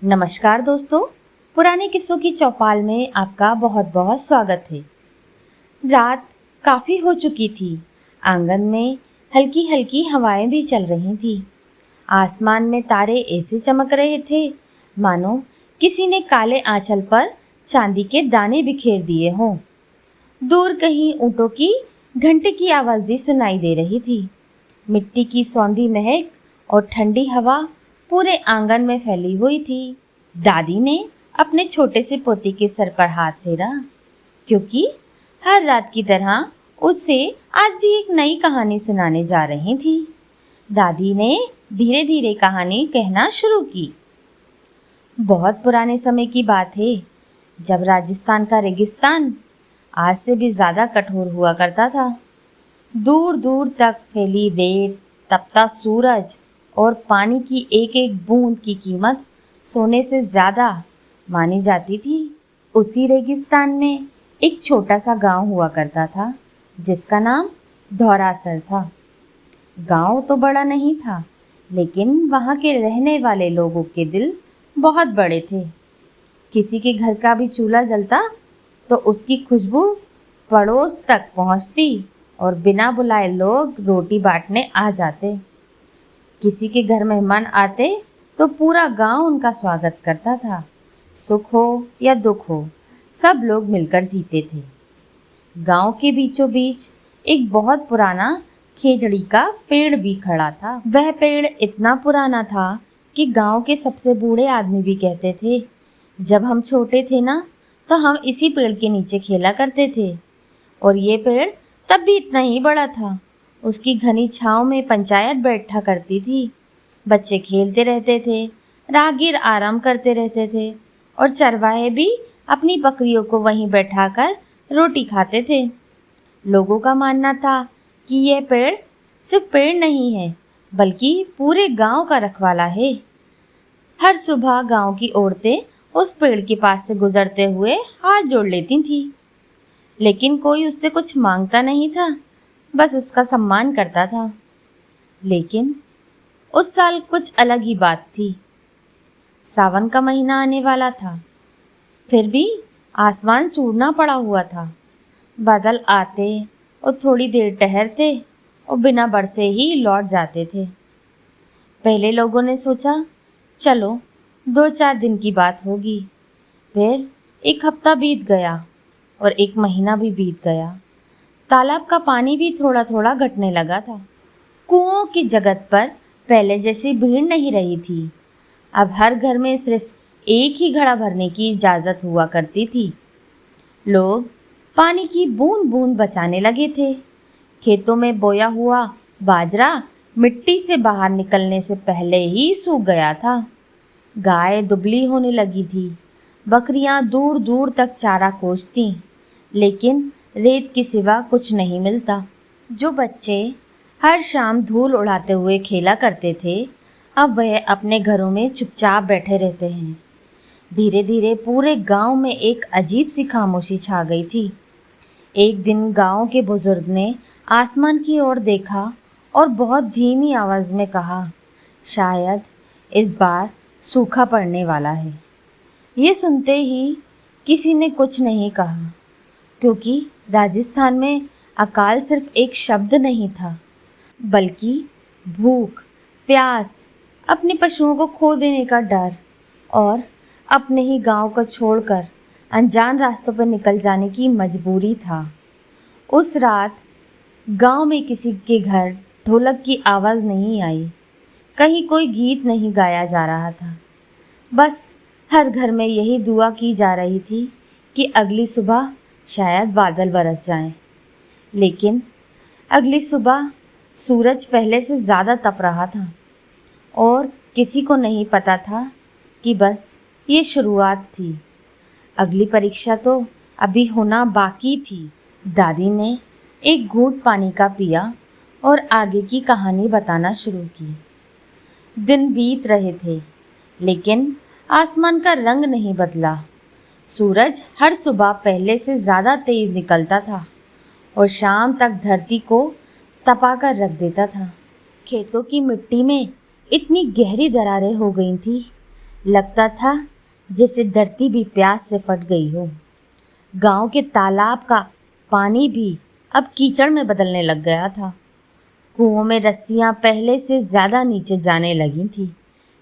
नमस्कार दोस्तों, पुराने किस्सों की चौपाल में आपका बहुत बहुत स्वागत है। रात काफ़ी हो चुकी थी। आंगन में हल्की हल्की हवाएं भी चल रही थी। आसमान में तारे ऐसे चमक रहे थे मानो किसी ने काले आंचल पर चांदी के दाने बिखेर दिए हों। दूर कहीं ऊँटों की घंटे की आवाज़ भी सुनाई दे रही थी। मिट्टी की सौंधी महक और ठंडी हवा पूरे आंगन में फैली हुई थी। दादी ने अपने छोटे से पोते के सर पर हाथ फेरा, क्योंकि हर रात की तरह उससे आज भी एक नई कहानी सुनाने जा रही थी। दादी ने धीरे धीरे कहानी कहना शुरू की। बहुत पुराने समय की बात है, जब राजस्थान का रेगिस्तान आज से भी ज़्यादा कठोर हुआ करता था। दूर दूर तक फैली रेत, तपता सूरज और पानी की एक एक बूंद की कीमत सोने से ज़्यादा मानी जाती थी। उसी रेगिस्तान में एक छोटा सा गांव हुआ करता था, जिसका नाम धौरासर था। गांव तो बड़ा नहीं था, लेकिन वहाँ के रहने वाले लोगों के दिल बहुत बड़े थे। किसी के घर का भी चूल्हा जलता तो उसकी खुशबू पड़ोस तक पहुँचती और बिना बुलाए लोग रोटी बांटने आ जाते। किसी के घर मेहमान आते तो पूरा गांव उनका स्वागत करता था। सुख हो या दुख हो, सब लोग मिलकर जीते थे। गांव के बीचों बीच एक बहुत पुराना खेजड़ी का पेड़ भी खड़ा था। वह पेड़ इतना पुराना था कि गांव के सबसे बूढ़े आदमी भी कहते थे, जब हम छोटे थे ना, तो हम इसी पेड़ के नीचे खेला करते थे। और ये पेड़ तब भी इतना ही बड़ा था। उसकी घनी छांव में पंचायत बैठा करती थी। बच्चे खेलते रहते थे, राहगीर आराम करते रहते थे और चरवाहे भी अपनी बकरियों को वहीं बैठाकर रोटी खाते थे। लोगों का मानना था कि यह पेड़ सिर्फ पेड़ नहीं है, बल्कि पूरे गांव का रखवाला है। हर सुबह गांव की औरतें उस पेड़ के पास से गुजरते हुए हाथ जोड़ लेती थीं, लेकिन कोई उससे कुछ मांगता नहीं था, बस उसका सम्मान करता था। लेकिन उस साल कुछ अलग ही बात थी। सावन का महीना आने वाला था, फिर भी आसमान सूरना पड़ा हुआ था। बादल आते और थोड़ी देर ठहरते और बिना बरसे ही लौट जाते थे। पहले लोगों ने सोचा, चलो 2-4 दिन की बात होगी। फिर एक हफ्ता बीत गया और एक महीना भी बीत गया। तालाब का पानी भी थोड़ा थोड़ा घटने लगा था। कुओं की जगत पर पहले जैसी भीड़ नहीं रही थी। अब हर घर में सिर्फ एक ही घड़ा भरने की इजाज़त हुआ करती थी। लोग पानी की बूंद बूंद बचाने लगे थे। खेतों में बोया हुआ बाजरा मिट्टी से बाहर निकलने से पहले ही सूख गया था। गाय दुबली होने लगी थी। बकरियां दूर दूर तक चारा खोजतीं, लेकिन रेत के सिवा कुछ नहीं मिलता। जो बच्चे हर शाम धूल उड़ाते हुए खेला करते थे, अब वह अपने घरों में चुपचाप बैठे रहते हैं। धीरे धीरे पूरे गांव में एक अजीब सी खामोशी छा गई थी। एक दिन गांव के बुजुर्ग ने आसमान की ओर देखा और बहुत धीमी आवाज़ में कहा, शायद इस बार सूखा पड़ने वाला है। ये सुनते ही किसी ने कुछ नहीं कहा, क्योंकि राजस्थान में अकाल सिर्फ एक शब्द नहीं था, बल्कि भूख, प्यास, अपने पशुओं को खो देने का डर और अपने ही गांव को छोड़कर अनजान रास्तों पर निकल जाने की मजबूरी था। उस रात गांव में किसी के घर ढोलक की आवाज़ नहीं आई, कहीं कोई गीत नहीं गाया जा रहा था। बस हर घर में यही दुआ की जा रही थी कि अगली सुबह शायद बादल बरस जाएं। लेकिन अगली सुबह सूरज पहले से ज़्यादा तप रहा था और किसी को नहीं पता था कि बस ये शुरुआत थी। अगली परीक्षा तो अभी होना बाकी थी। दादी ने एक घूंट पानी का पिया और आगे की कहानी बताना शुरू की। दिन बीत रहे थे, लेकिन आसमान का रंग नहीं बदला। सूरज हर सुबह पहले से ज़्यादा तेज़ निकलता था और शाम तक धरती को तपा कर रख देता था। खेतों की मिट्टी में इतनी गहरी दरारें हो गई थी लगता था जैसे धरती भी प्यास से फट गई हो। गांव के तालाब का पानी भी अब कीचड़ में बदलने लग गया था। कुओं में रस्सियां पहले से ज़्यादा नीचे जाने लगी थी,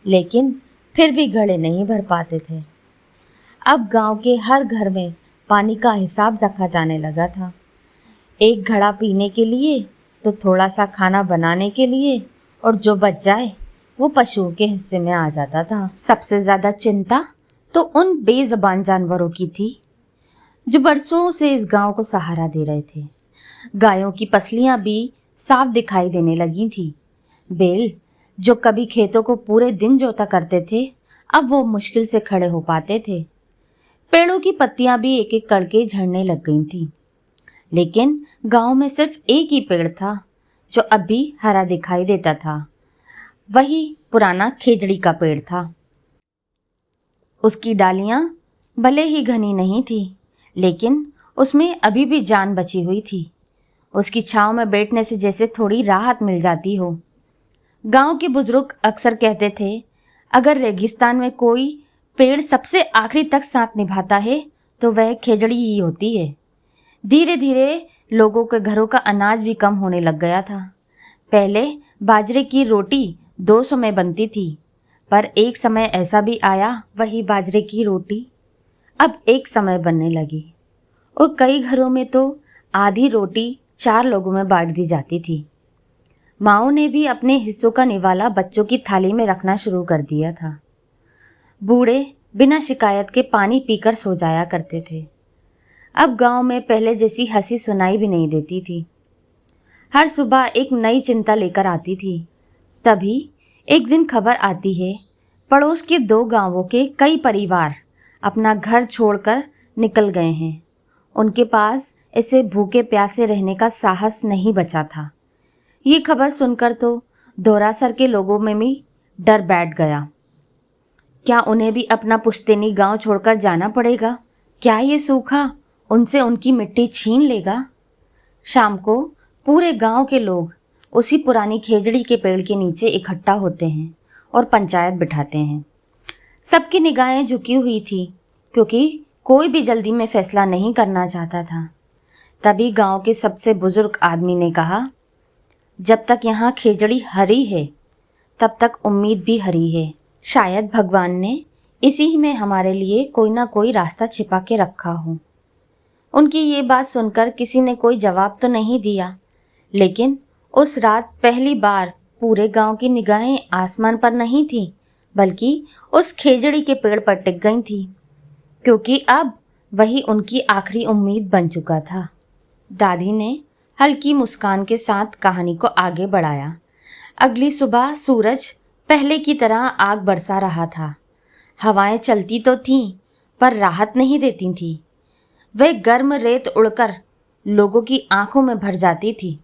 लेकिन फिर भी घड़े नहीं भर पाते थे। अब गांव के हर घर में पानी का हिसाब रखा जाने लगा था। एक घड़ा पीने के लिए तो थोड़ा सा खाना बनाने के लिए, और जो बच जाए वो पशुओं के हिस्से में आ जाता था। सबसे ज़्यादा चिंता तो उन बेज़बान जानवरों की थी जो बरसों से इस गांव को सहारा दे रहे थे। गायों की पसलियां भी साफ दिखाई देने लगी थी। बैल जो कभी खेतों को पूरे दिन जोता करते थे, अब वो मुश्किल से खड़े हो पाते थे। पेड़ों की पत्तियां भी एक एक करके झड़ने लग गई थी, लेकिन गांव में सिर्फ एक ही पेड़ था जो अब भी हरा दिखाई देता था। वही पुराना खेजड़ी का पेड़ था। उसकी डालियां भले ही घनी नहीं थी, लेकिन उसमें अभी भी जान बची हुई थी। उसकी छांव में बैठने से जैसे थोड़ी राहत मिल जाती हो। गांव के बुजुर्ग अक्सर कहते थे, अगर रेगिस्तान में कोई पेड़ सबसे आखिरी तक साथ निभाता है तो वह खेजड़ी ही होती है। धीरे धीरे लोगों के घरों का अनाज भी कम होने लग गया था। पहले बाजरे की रोटी 200 में बनती थी, पर एक समय ऐसा भी आया वही बाजरे की रोटी अब एक समय बनने लगी, और कई घरों में तो आधी रोटी 4 लोगों में बांट दी जाती थी। माओ ने भी अपने हिस्सों का निवाला बच्चों की थाली में रखना शुरू कर दिया था। बूढ़े बिना शिकायत के पानी पीकर सो जाया करते थे। अब गांव में पहले जैसी हंसी सुनाई भी नहीं देती थी। हर सुबह एक नई चिंता लेकर आती थी। तभी एक दिन खबर आती है, पड़ोस के 2 गांवों के कई परिवार अपना घर छोड़कर निकल गए हैं। उनके पास ऐसे भूखे प्यासे रहने का साहस नहीं बचा था। ये खबर सुनकर तो दोरासर के लोगों में भी डर बैठ गया। क्या उन्हें भी अपना पुश्तैनी गांव छोड़कर जाना पड़ेगा? क्या ये सूखा उनसे उनकी मिट्टी छीन लेगा? शाम को पूरे गांव के लोग उसी पुरानी खेजड़ी के पेड़ के नीचे इकट्ठा होते हैं और पंचायत बिठाते हैं। सबकी निगाहें झुकी हुई थी, क्योंकि कोई भी जल्दी में फैसला नहीं करना चाहता था। तभी गांव के सबसे बुजुर्ग आदमी ने कहा, जब तक यहाँ खेजड़ी हरी है तब तक उम्मीद भी हरी है। शायद भगवान ने इसी में हमारे लिए कोई ना कोई रास्ता छिपा के रखा हो। उनकी ये बात सुनकर किसी ने कोई जवाब तो नहीं दिया, लेकिन उस रात पहली बार पूरे गांव की निगाहें आसमान पर नहीं थी, बल्कि उस खेजड़ी के पेड़ पर टिक गई थी, क्योंकि अब वही उनकी आखिरी उम्मीद बन चुका था। दादी ने हल्की मुस्कान के साथ कहानी को आगे बढ़ाया। अगली सुबह सूरज पहले की तरह आग बरसा रहा था। हवाएं चलती तो थीं, पर राहत नहीं देती थीं। वह गर्म रेत उड़कर लोगों की आंखों में भर जाती थी।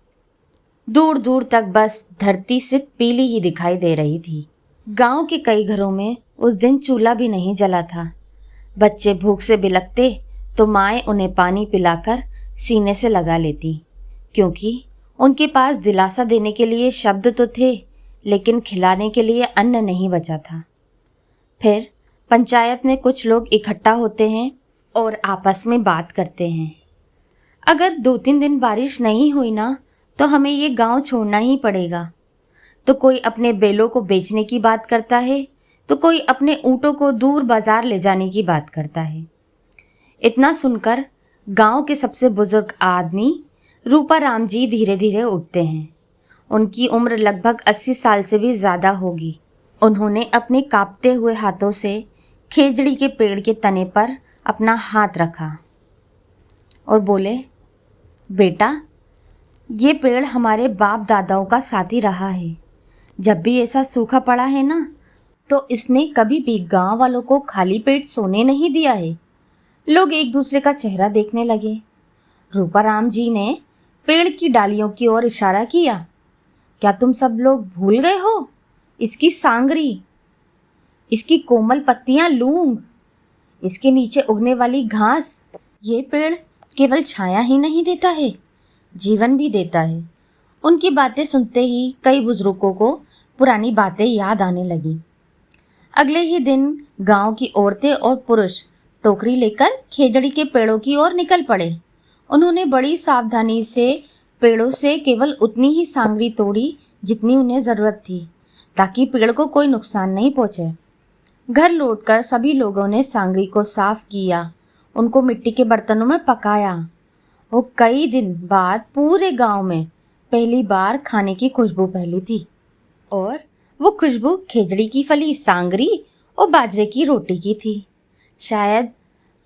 दूर दूर तक बस धरती सिर्फ पीली ही दिखाई दे रही थी। गांव के कई घरों में उस दिन चूल्हा भी नहीं जला था। बच्चे भूख से बिलखते तो माएँ उन्हें पानी पिलाकर सीने से लगा लेती, क्योंकि उनके पास दिलासा देने के लिए शब्द तो थे, लेकिन खिलाने के लिए अन्न नहीं बचा था। फिर पंचायत में कुछ लोग इकट्ठा होते हैं और आपस में बात करते हैं। अगर 2-3 दिन बारिश नहीं हुई ना, तो हमें ये गांव छोड़ना ही पड़ेगा। तो कोई अपने बैलों को बेचने की बात करता है, तो कोई अपने ऊँटों को दूर बाजार ले जाने की बात करता है। इतना सुनकर गांव के सबसे बुजुर्ग आदमी रूपाराम जी धीरे धीरे उठते हैं। उनकी उम्र लगभग 80 साल से भी ज़्यादा होगी। उन्होंने अपने कांपते हुए हाथों से खेजड़ी के पेड़ के तने पर अपना हाथ रखा और बोले, बेटा, ये पेड़ हमारे बाप दादाओं का साथी रहा है। जब भी ऐसा सूखा पड़ा है ना, तो इसने कभी भी गांव वालों को खाली पेट सोने नहीं दिया है। लोग एक दूसरे का चेहरा देखने लगे। रूपाराम जी ने पेड़ की डालियों की ओर इशारा किया। क्या तुम सब लोग भूल गए हो? इसकी सांगरी, इसकी कोमल पत्तियां लूंग, इसके नीचे उगने वाली घास। ये पेड़ केवल छाया ही नहीं देता है, जीवन भी देता है। उनकी बातें सुनते ही कई बुजुर्गों को पुरानी बातें याद आने लगी। अगले ही दिन गांव की औरतें और पुरुष टोकरी लेकर खेजड़ी के पेड़ों की ओर निकल पड़े। उन्होंने बड़ी सावधानी से पेड़ों से केवल उतनी ही सांगरी तोड़ी जितनी उन्हें जरूरत थी, ताकि पेड़ को कोई नुकसान नहीं पहुंचे। घर लौटकर सभी लोगों ने सांगरी को साफ किया, उनको मिट्टी के बर्तनों में पकाया। वो कई दिन बाद पूरे गांव में पहली बार खाने की खुशबू फैली थी, और वो खुशबू खेजड़ी की फली, सांगरी और बाजरे की रोटी की थी। शायद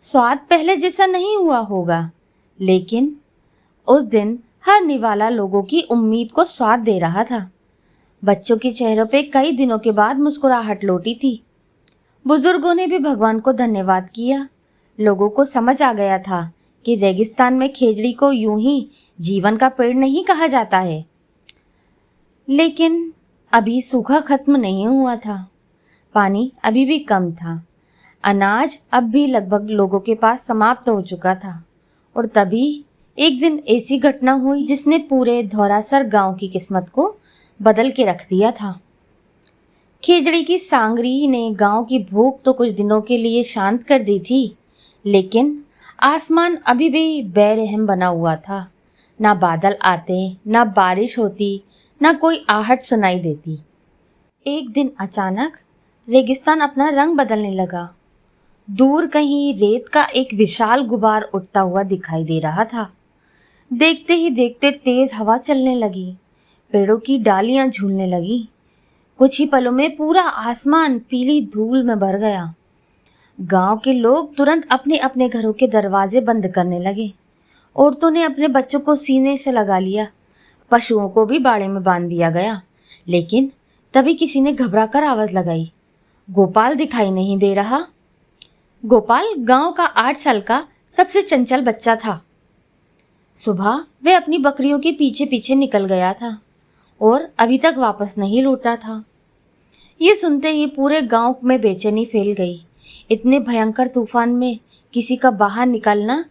स्वाद पहले जैसा नहीं हुआ होगा, लेकिन उस दिन हर निवाला लोगों की उम्मीद को स्वाद दे रहा था। बच्चों के चेहरों पे कई दिनों के बाद मुस्कुराहट लौटी थी। बुजुर्गों ने भी भगवान को धन्यवाद किया। लोगों को समझ आ गया था कि रेगिस्तान में खेजड़ी को यूं ही जीवन का पेड़ नहीं कहा जाता है। लेकिन अभी सूखा खत्म नहीं हुआ था। पानी अभी भी कम था। अनाज अब भी लगभग लोगों के पास समाप्त हो चुका था। और तभी एक दिन ऐसी घटना हुई जिसने पूरे धौरासर गांव की किस्मत को बदल के रख दिया था। खेजड़ी की सांगरी ने गांव की भूख तो कुछ दिनों के लिए शांत कर दी थी, लेकिन आसमान अभी भी बेरहम बना हुआ था। ना बादल आते, ना बारिश होती, ना कोई आहट सुनाई देती। एक दिन अचानक रेगिस्तान अपना रंग बदलने लगा। दूर कहीं रेत का एक विशाल गुबार उठता हुआ दिखाई दे रहा था। देखते ही देखते तेज हवा चलने लगी, पेड़ों की डालियां झूलने लगी। कुछ ही पलों में पूरा आसमान पीली धूल में भर गया। गांव के लोग तुरंत अपने अपने घरों के दरवाजे बंद करने लगे। औरतों ने अपने बच्चों को सीने से लगा लिया, पशुओं को भी बाड़े में बांध दिया गया। लेकिन तभी किसी ने घबराकर आवाज लगाई, गोपाल दिखाई नहीं दे रहा। गोपाल गांव का 8 साल का सबसे चंचल बच्चा था। सुबह वह अपनी बकरियों के पीछे पीछे निकल गया था और अभी तक वापस नहीं लौटा था। ये सुनते ही पूरे गांव में बेचैनी फैल गई। इतने भयंकर तूफान में किसी का बाहर निकलना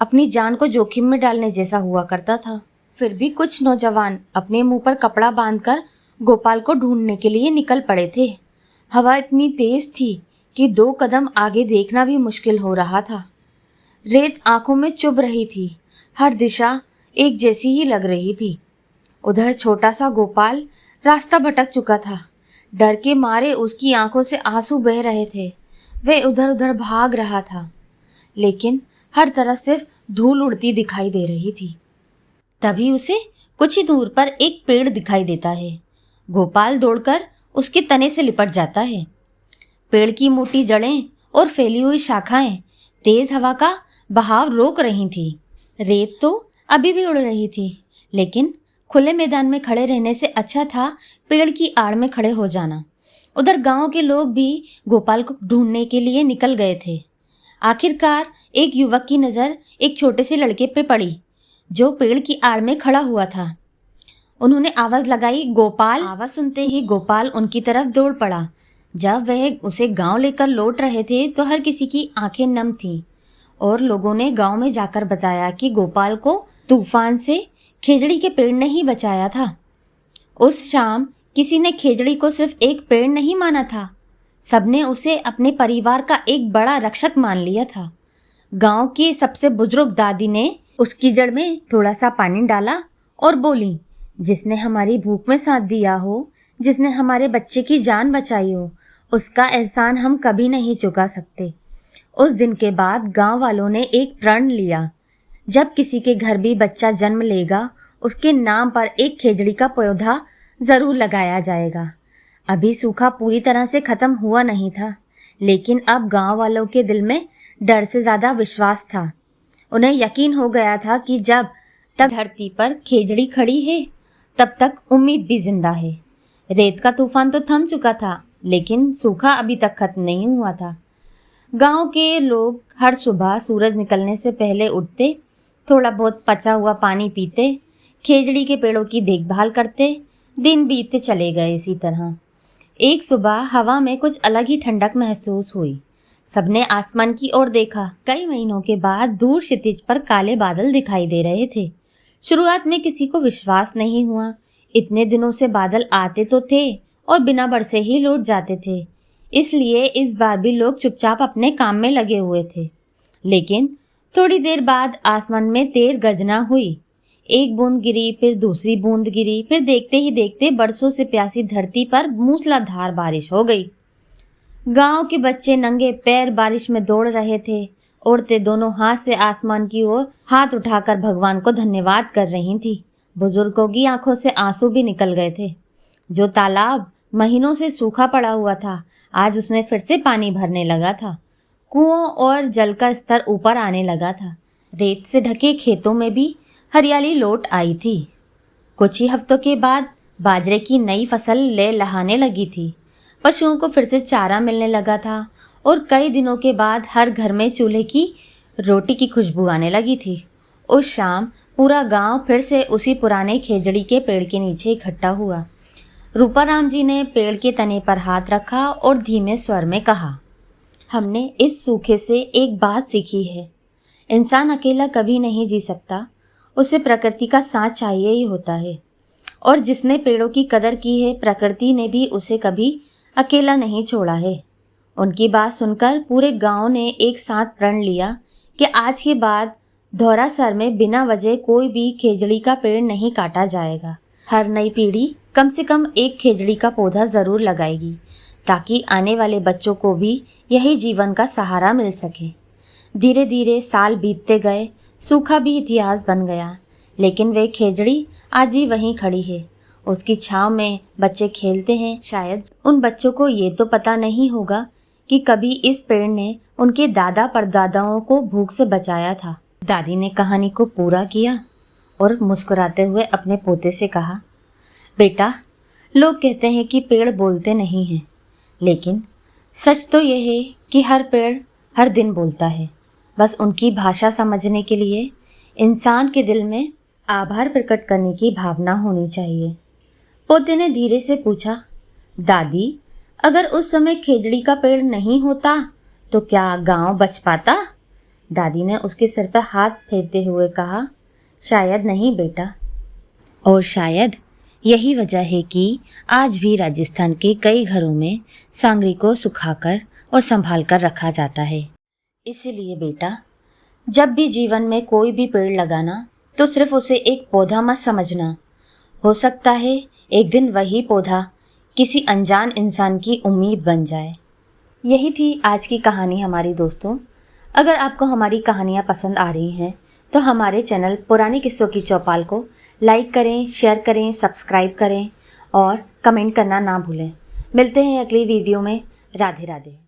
अपनी जान को जोखिम में डालने जैसा हुआ करता था। फिर भी कुछ नौजवान अपने मुंह पर कपड़ा बांधकर गोपाल को ढूंढने के लिए निकल पड़े थे। हवा इतनी तेज थी कि 2 कदम आगे देखना भी मुश्किल हो रहा था। रेत आंखों में चुभ रही थी, हर दिशा एक जैसी ही लग रही थी। उधर छोटा सा गोपाल रास्ता भटक चुका था। डर के मारे उसकी आंखों से आंसू बह रहे थे। वह उधर उधर भाग रहा था, लेकिन हर तरफ सिर्फ धूल उड़ती दिखाई दे रही थी। तभी उसे कुछ ही दूर पर एक पेड़ दिखाई देता है। गोपाल दौड़कर उसके तने से लिपट जाता है। पेड़ की मोटी जड़ें और फैली हुई शाखाएं तेज हवा का बहाव रोक रही थी। रेत तो अभी भी उड़ रही थी, लेकिन खुले मैदान में खड़े रहने से अच्छा था पेड़ की आड़ में खड़े हो जाना। उधर गांव के लोग भी गोपाल को ढूंढने के लिए निकल गए थे। आखिरकार एक युवक की नज़र एक छोटे से लड़के पे पड़ी जो पेड़ की आड़ में खड़ा हुआ था। उन्होंने आवाज़ लगाई, गोपाल। आवाज़ सुनते ही गोपाल उनकी तरफ दौड़ पड़ा। जब वह उसे गांव लेकर लौट रहे थे तो हर किसी की आंखें नम थीं और लोगों ने गांव में जाकर बताया कि गोपाल को तूफान से खेजड़ी के पेड़ ने ही बचाया था। उस शाम किसी ने खेजड़ी को सिर्फ एक पेड़ नहीं माना था, सबने उसे अपने परिवार का एक बड़ा रक्षक मान लिया था। गांव की सबसे बुजुर्ग दादी ने उसकी जड़ में थोड़ा सा पानी डाला और बोली, जिसने हमारी भूख में साथ दिया हो, जिसने हमारे बच्चे की जान बचाई हो, उसका एहसान हम कभी नहीं चुका सकते। उस दिन के बाद गांव वालों ने एक प्रण लिया, जब किसी के घर भी बच्चा जन्म लेगा उसके नाम पर एक खेजड़ी का पौधा ज़रूर लगाया जाएगा। अभी सूखा पूरी तरह से ख़त्म हुआ नहीं था, लेकिन अब गांव वालों के दिल में डर से ज़्यादा विश्वास था। उन्हें यकीन हो गया था कि जब तक धरती पर खेजड़ी खड़ी है तब तक उम्मीद भी जिंदा है। रेत का तूफान तो थम चुका था, लेकिन सूखा अभी तक खत्म नहीं हुआ था। गांव के लोग हर सुबह सूरज निकलने से पहले उठते, थोड़ा बहुत पचा हुआ पानी पीते, खेजड़ी के पेड़ों की देखभाल करते। दिन बीतते चले गए इसी तरह। एक सुबह हवा में कुछ अलग ही ठंडक महसूस हुई। सबने आसमान की ओर देखा। कई महीनों के बाद दूर क्षितिज पर काले बादल दिखाई दे रहे थे। शुरुआत में किसी को विश्वास नहीं हुआ। इतने दिनों से बादल आते तो थे और बिना बरसे ही लौट जाते थे। इसलिए इस बार भी लोग चुपचाप अपने काम में लगे हुए थे। लेकिन थोड़ी देर बाद आसमान में तेज गर्जना हुई। एक बूंद गिरी, फिर दूसरी बूंद गिरी, फिर देखते ही देखते बरसों से प्यासी धरती पर मूसलाधार बारिश हो गई। गांव के बच्चे नंगे पैर बारिश में दौड़ रहे थे। औरतें दोनों हाथ से आसमान की ओर हाथ उठाकर भगवान को धन्यवाद कर रही थी। बुजुर्गों की आंखों से आंसू भी निकल गए थे। जो तालाब महीनों से सूखा पड़ा हुआ था, आज उसमें फिर से पानी भरने लगा था। कुओं और जल का स्तर ऊपर आने लगा था। रेत से ढके खेतों में भी हरियाली लौट आई थी। कुछ ही हफ्तों के बाद बाजरे की नई फसल लहलहाने लगी थी। पशुओं को फिर से चारा मिलने लगा था और कई दिनों के बाद हर घर में चूल्हे की रोटी की खुशबू आने लगी थी। उस शाम पूरा गांव फिर से उसी पुराने खेजड़ी के पेड़ के नीचे इकट्ठा हुआ। रूपाराम जी ने पेड़ के तने पर हाथ रखा और धीमे स्वर में कहा, हमने इस सूखे से एक बात सीखी है। इंसान अकेला कभी नहीं जी सकता, उसे प्रकृति का साथ चाहिए ही होता है। और जिसने पेड़ों की कदर की है, प्रकृति ने भी उसे कभी अकेला नहीं छोड़ा है। उनकी बात सुनकर पूरे गांव ने एक साथ प्रण लिया कि आज के बाद धौरासर में बिना वजह कोई भी खेजड़ी का पेड़ नहीं काटा जाएगा। हर नई पीढ़ी कम से कम एक खेजड़ी का पौधा ज़रूर लगाएगी, ताकि आने वाले बच्चों को भी यही जीवन का सहारा मिल सके। धीरे धीरे साल बीतते गए, सूखा भी इतिहास बन गया, लेकिन वे खेजड़ी आज भी वहीं खड़ी है। उसकी छांव में बच्चे खेलते हैं। शायद उन बच्चों को ये तो पता नहीं होगा कि कभी इस पेड़ ने उनके दादा परदादाओं को भूख से बचाया था। दादी ने कहानी को पूरा किया और मुस्कुराते हुए अपने पोते से कहा, बेटा, लोग कहते हैं कि पेड़ बोलते नहीं हैं, लेकिन सच तो यह है कि हर पेड़ हर दिन बोलता है। बस उनकी भाषा समझने के लिए इंसान के दिल में आभार प्रकट करने की भावना होनी चाहिए। पोते ने धीरे से पूछा, दादी, अगर उस समय खेजड़ी का पेड़ नहीं होता तो क्या गांव बच पाता? दादी ने उसके सिर पर हाथ फेरते हुए कहा, शायद नहीं बेटा। और शायद यही वजह है कि आज भी राजस्थान के कई घरों में सांगरी को सुखाकर और संभाल कर रखा जाता है। इसीलिए बेटा, जब भी जीवन में कोई भी पेड़ लगाना तो सिर्फ उसे एक पौधा मत समझना। हो सकता है एक दिन वही पौधा किसी अनजान इंसान की उम्मीद बन जाए। यही थी आज की कहानी हमारी दोस्तों। अगर आपको हमारी कहानियाँ पसंद आ रही हैं तो हमारे चैनल पुराने किस्सों की चौपाल को लाइक करें, शेयर करें, सब्सक्राइब करें और कमेंट करना ना भूलें। मिलते हैं अगली वीडियो में। राधे राधे।